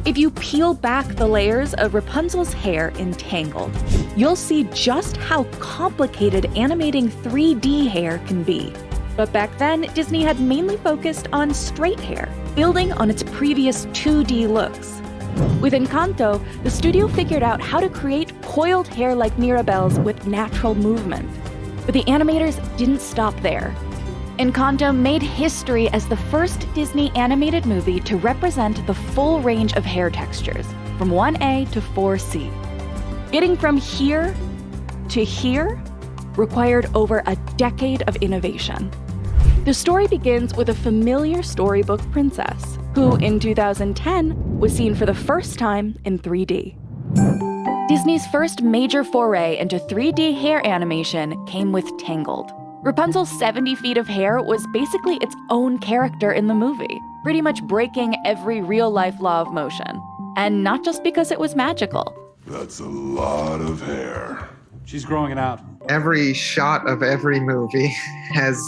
If you peel back the layers of Rapunzel's hair in Tangled, you'll see just how complicated animating 3D hair can be. But back then, Disney had mainly focused on straight hair, building on its previous 2D looks. With Encanto, the studio figured out how to create coiled hair like Mirabel's with natural movement. But the animators didn't stop there. Encanto made history as the first Disney animated movie to represent the full range of hair textures, from 1A to 4C. Getting from here to here required over a decade of innovation. The story begins with a familiar storybook princess, who in 2010 was seen for the first time in 3D. Disney's first major foray into 3D hair animation came with Tangled. Rapunzel's 70 feet of hair was basically its own character in the movie, pretty much breaking every real-life law of motion. And not just because it was magical. That's a lot of hair. She's growing it out. Every shot of every movie has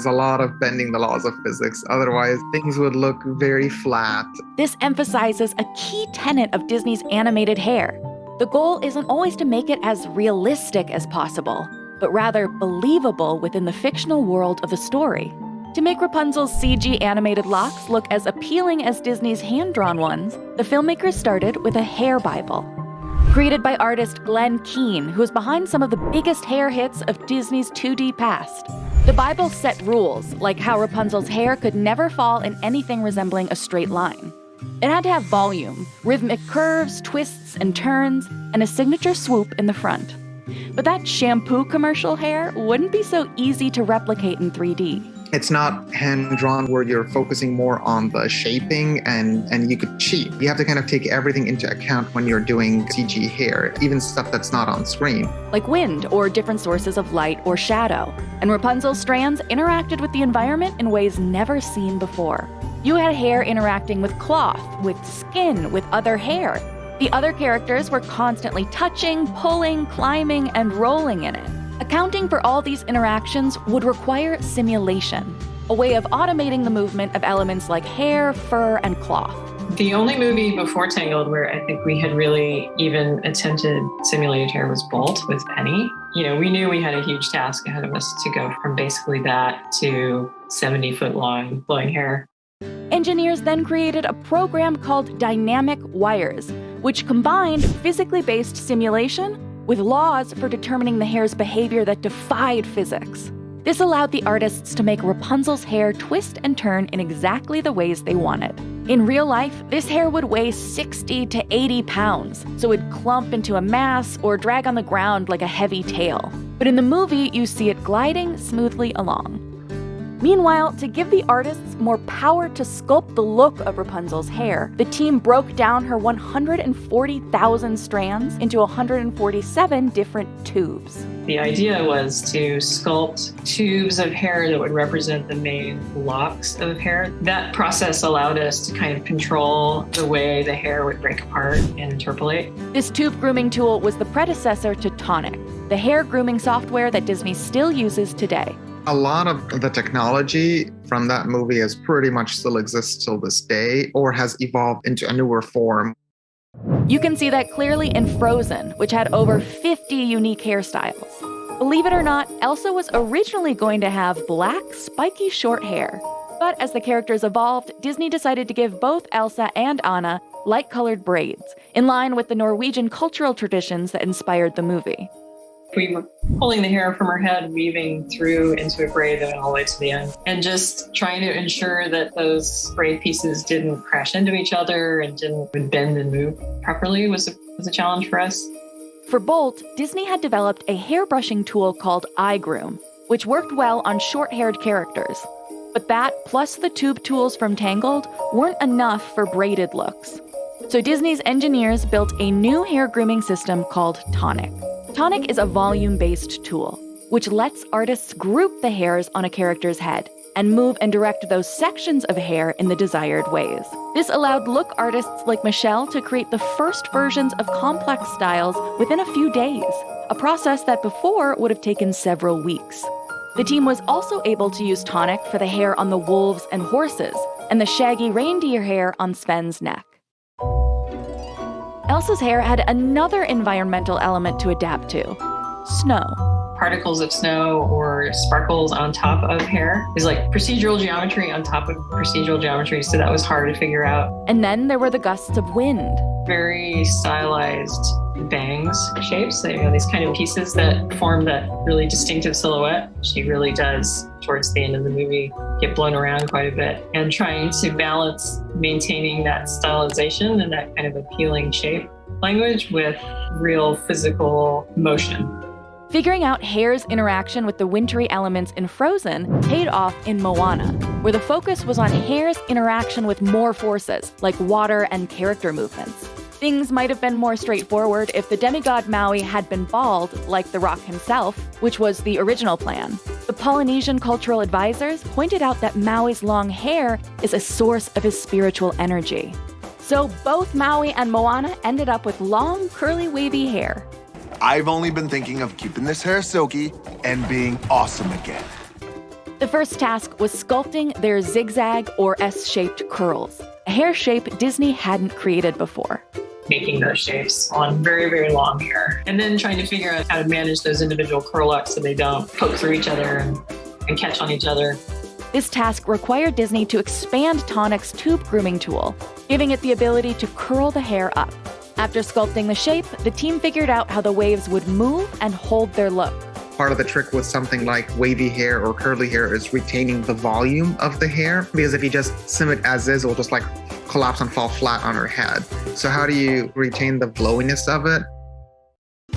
a lot of bending the laws of physics. Otherwise, things would look very flat. This emphasizes a key tenet of Disney's animated hair. The goal isn't always to make it as realistic as possible, but rather believable within the fictional world of the story. To make Rapunzel's CG animated locks look as appealing as Disney's hand-drawn ones, the filmmakers started with a hair Bible. Created by artist Glenn Keane, who is behind some of the biggest hair hits of Disney's 2D past. The Bible set rules, like how Rapunzel's hair could never fall in anything resembling a straight line. It had to have volume, rhythmic curves, twists, and turns, and a signature swoop in the front. But that shampoo commercial hair wouldn't be so easy to replicate in 3D. It's not hand-drawn where you're focusing more on the shaping and you could cheat. You have to kind of take everything into account when you're doing CG hair, even stuff that's not on screen. Like wind or different sources of light or shadow. And Rapunzel's strands interacted with the environment in ways never seen before. You had hair interacting with cloth, with skin, with other hair. The other characters were constantly touching, pulling, climbing, and rolling in it. Accounting for all these interactions would require simulation, a way of automating the movement of elements like hair, fur, and cloth. The only movie before Tangled where I think we had really even attempted simulated hair was Bolt with Penny. You know, we knew we had a huge task ahead of us to go from basically that to 70-foot long blowing hair. Engineers then created a program called Dynamic Wires, which combined physically based simulation with laws for determining the hair's behavior that defied physics. This allowed the artists to make Rapunzel's hair twist and turn in exactly the ways they wanted. In real life, this hair would weigh 60 to 80 pounds, so it'd clump into a mass or drag on the ground like a heavy tail. But in the movie, you see it gliding smoothly along. Meanwhile, to give the artists more power to sculpt the look of Rapunzel's hair, the team broke down her 140,000 strands into 147 different tubes. The idea was to sculpt tubes of hair that would represent the main locks of hair. That process allowed us to kind of control the way the hair would break apart and interpolate. This tube grooming tool was the predecessor to Tonic, the hair grooming software that Disney still uses today. A lot of the technology from that movie has pretty much still exists till this day or has evolved into a newer form. You can see that clearly in Frozen, which had over 50 unique hairstyles. Believe it or not, Elsa was originally going to have black, spiky short hair. But as the characters evolved, Disney decided to give both Elsa and Anna light-colored braids, in line with the Norwegian cultural traditions that inspired the movie. We were pulling the hair from her head, weaving through into a braid that went all the way to the end, and just trying to ensure that those braid pieces didn't crash into each other and didn't bend and move properly was a challenge for us. For Bolt, Disney had developed a hairbrushing tool called iGroom, which worked well on short-haired characters. But that, plus the tube tools from Tangled, weren't enough for braided looks. So Disney's engineers built a new hair grooming system called Tonic. Tonic is a volume-based tool, which lets artists group the hairs on a character's head and move and direct those sections of hair in the desired ways. This allowed look artists like Michelle to create the first versions of complex styles within a few days, a process that before would have taken several weeks. The team was also able to use Tonic for the hair on the wolves and horses, and the shaggy reindeer hair on Sven's neck. Elsa's hair had another environmental element to adapt to: snow. Particles of snow or sparkles on top of hair is like procedural geometry on top of procedural geometry, so that was hard to figure out. And then there were the gusts of wind. Very stylized bangs shapes, these kind of pieces that form that really distinctive silhouette. She really does, towards the end of the movie, get blown around quite a bit, and trying to balance maintaining that stylization and that kind of appealing shape language with real physical motion. Figuring out hair's interaction with the wintry elements in Frozen paid off in Moana, where the focus was on hair's interaction with more forces, like water and character movements. Things might have been more straightforward if the demigod Maui had been bald, like the Rock himself, which was the original plan. The Polynesian cultural advisors pointed out that Maui's long hair is a source of his spiritual energy. So both Maui and Moana ended up with long, curly, wavy hair. I've only been thinking of keeping this hair silky and being awesome again. The first task was sculpting their zigzag or S-shaped curls, a hair shape Disney hadn't created before. Making those shapes on very, very long hair, and then trying to figure out how to manage those individual curl locks so they don't poke through each other and catch on each other. This task required Disney to expand Tonic's tube grooming tool, giving it the ability to curl the hair up. After sculpting the shape, the team figured out how the waves would move and hold their look. Part of the trick with something like wavy hair or curly hair is retaining the volume of the hair, because if you just sim it as is, it will just like collapse and fall flat on her head. So how do you retain the flowiness of it?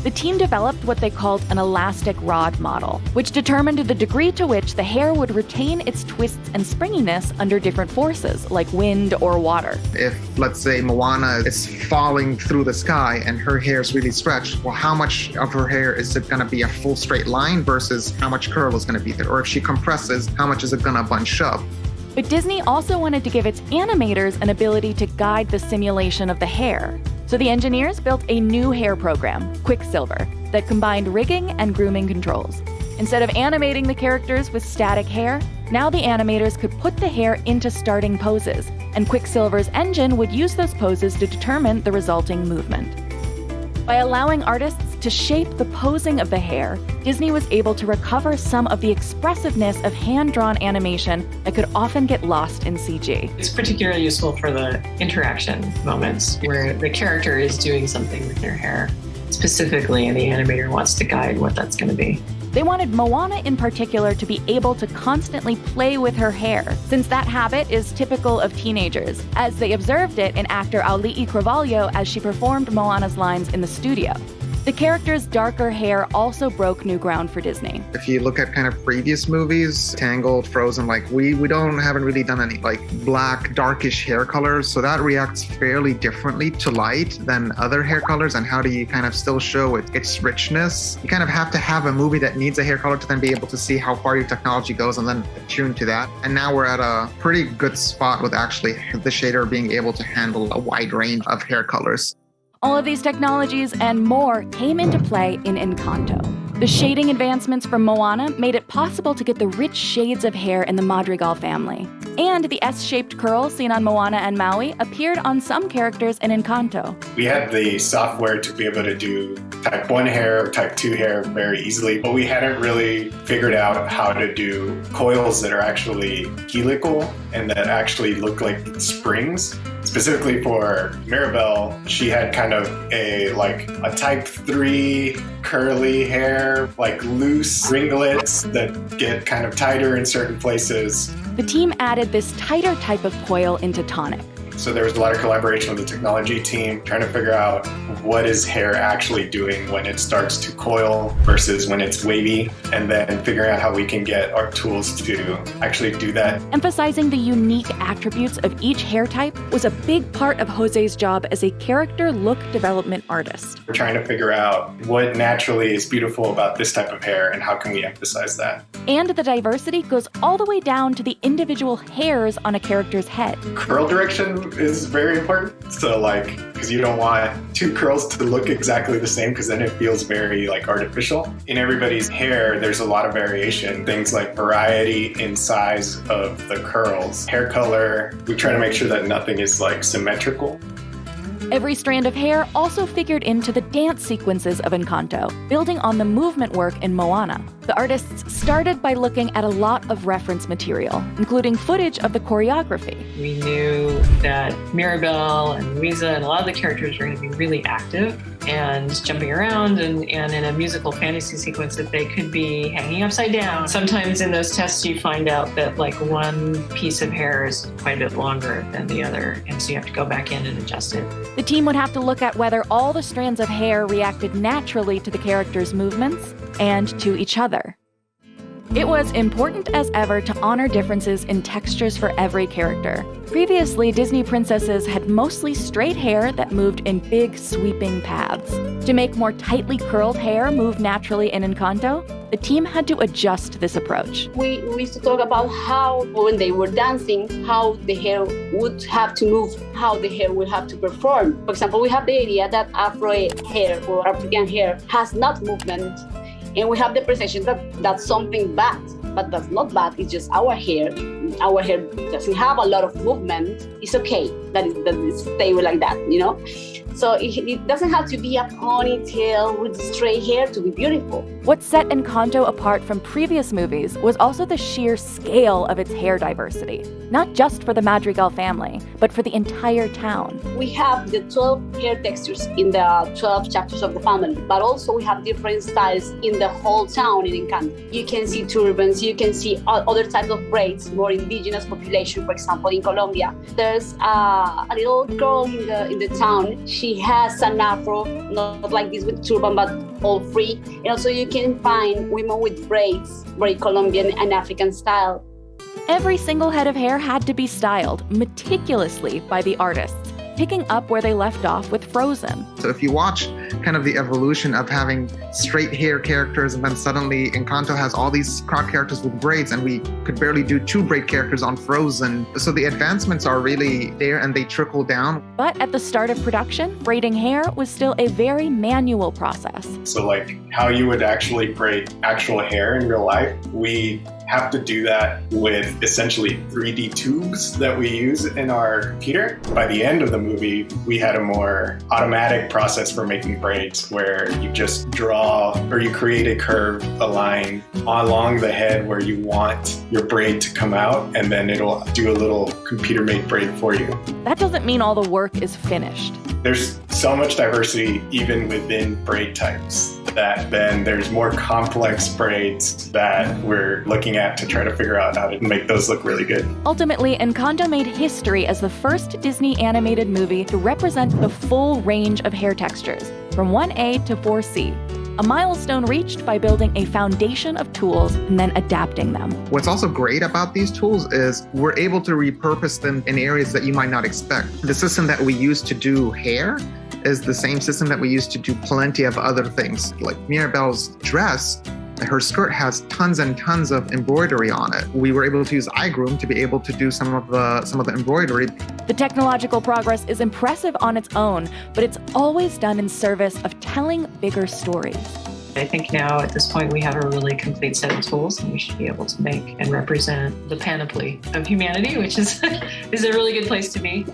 The team developed what they called an elastic rod model, which determined the degree to which the hair would retain its twists and springiness under different forces, like wind or water. If, let's say, Moana is falling through the sky and her hair is really stretched, well, how much of her hair is it going to be a full straight line versus how much curl is going to be there? Or if she compresses, how much is it going to bunch up? But Disney also wanted to give its animators an ability to guide the simulation of the hair. So the engineers built a new hair program, Quicksilver, that combined rigging and grooming controls. Instead of animating the characters with static hair, now the animators could put the hair into starting poses, and Quicksilver's engine would use those poses to determine the resulting movement. By allowing artists to shape the posing of the hair, Disney was able to recover some of the expressiveness of hand-drawn animation that could often get lost in CG. It's particularly useful for the interaction moments where the character is doing something with their hair specifically, and the animator wants to guide what that's going to be. They wanted Moana in particular to be able to constantly play with her hair, since that habit is typical of teenagers, as they observed it in actor Auli'i Cravalho as she performed Moana's lines in the studio. The character's darker hair also broke new ground for Disney. If you look at kind of previous movies, Tangled, Frozen, like we haven't really done any like black, darkish hair colors. So that reacts fairly differently to light than other hair colors. And how do you kind of still show its richness? You kind of have to have a movie that needs a hair color to then be able to see how far your technology goes and then attune to that. And now we're at a pretty good spot with actually the shader being able to handle a wide range of hair colors. All of these technologies and more came into play in Encanto. The shading advancements from Moana made it possible to get the rich shades of hair in the Madrigal family. And the S-shaped curls seen on Moana and Maui appeared on some characters in Encanto. We had the software to be able to do type 1 hair or type 2 hair very easily, but we hadn't really figured out how to do coils that are actually helical and that actually look like springs. Specifically for Mirabel, she had kind of a type 3 curly hair, like loose ringlets that get kind of tighter in certain places. The team added this tighter type of coil into Tonic. So there was a lot of collaboration with the technology team, trying to figure out what is hair actually doing when it starts to coil versus when it's wavy, and then figuring out how we can get our tools to actually do that. Emphasizing the unique attributes of each hair type was a big part of Jose's job as a character look development artist. We're trying to figure out what naturally is beautiful about this type of hair and how can we emphasize that. And the diversity goes all the way down to the individual hairs on a character's head. Curl direction is very important. So because you don't want two curls to look exactly the same, because then it feels very artificial. In everybody's hair, there's a lot of variation. Things like variety in size of the curls, hair color. We try to make sure that nothing is symmetrical. Every strand of hair also figured into the dance sequences of Encanto, building on the movement work in Moana. The artists started by looking at a lot of reference material, including footage of the choreography. We knew that Mirabel and Louisa and a lot of the characters were going to be really active and jumping around, and in a musical fantasy sequence that they could be hanging upside down. Sometimes in those tests you find out that like one piece of hair is quite a bit longer than the other, and so you have to go back in and adjust it. The team would have to look at whether all the strands of hair reacted naturally to the characters' movements and to each other. It was important as ever to honor differences in textures for every character. Previously, Disney princesses had mostly straight hair that moved in big, sweeping paths. To make more tightly curled hair move naturally in Encanto, the team had to adjust this approach. We used to talk about how, when they were dancing, how the hair would have to move, how the hair would have to perform. For example, we have the idea that Afro hair or African hair has not movement, and we have the perception that that's something bad, but that's not bad. It's just our hair. Our hair doesn't have a lot of movement. It's okay that it stay like that, you know? So it doesn't have to be a ponytail with straight hair to be beautiful. What set Encanto apart from previous movies was also the sheer scale of its hair diversity, not just for the Madrigal family, but for the entire town. We have the 12 hair textures in the 12 chapters of the family, but also we have different styles in the whole town in Encanto. You can see turbans, you can see other types of braids, more indigenous population, for example, in Colombia. There's a little girl in the town. She has an afro, not like this with turban, but all free. And also you can find women with braids, very Colombian and African style. Every single head of hair had to be styled meticulously by the artists, picking up where they left off with Frozen. So if you watch kind of the evolution of having straight hair characters, and then suddenly Encanto has all these crowd characters with braids, and we could barely do 2 braid characters on Frozen. So the advancements are really there and they trickle down. But at the start of production, braiding hair was still a very manual process. So like how you would actually braid actual hair in real life, we have to do that with essentially 3D tubes that we use in our computer. By the end of the movie, we had a more automatic process for making braids where you just draw or you create a curve, a line along the head where you want your braid to come out, and then it'll do a little computer-made braid for you. That doesn't mean all the work is finished. There's so much diversity even within braid types that then there's more complex braids that we're looking at to try to figure out how to make those look really good. Ultimately, Encanto made history as the first Disney animated movie to represent the full range of hair textures, from 1A to 4C. A milestone reached by building a foundation of tools and then adapting them. What's also great about these tools is we're able to repurpose them in areas that you might not expect. The system that we use to do hair is the same system that we use to do plenty of other things. Like Mirabel's dress, her skirt has tons and tons of embroidery on it. We were able to use iGroom to be able to do some of the embroidery. The technological progress is impressive on its own, but it's always done in service of telling bigger stories. I think now at this point we have a really complete set of tools, and we should be able to make and represent the panoply of humanity, which is a really good place to be.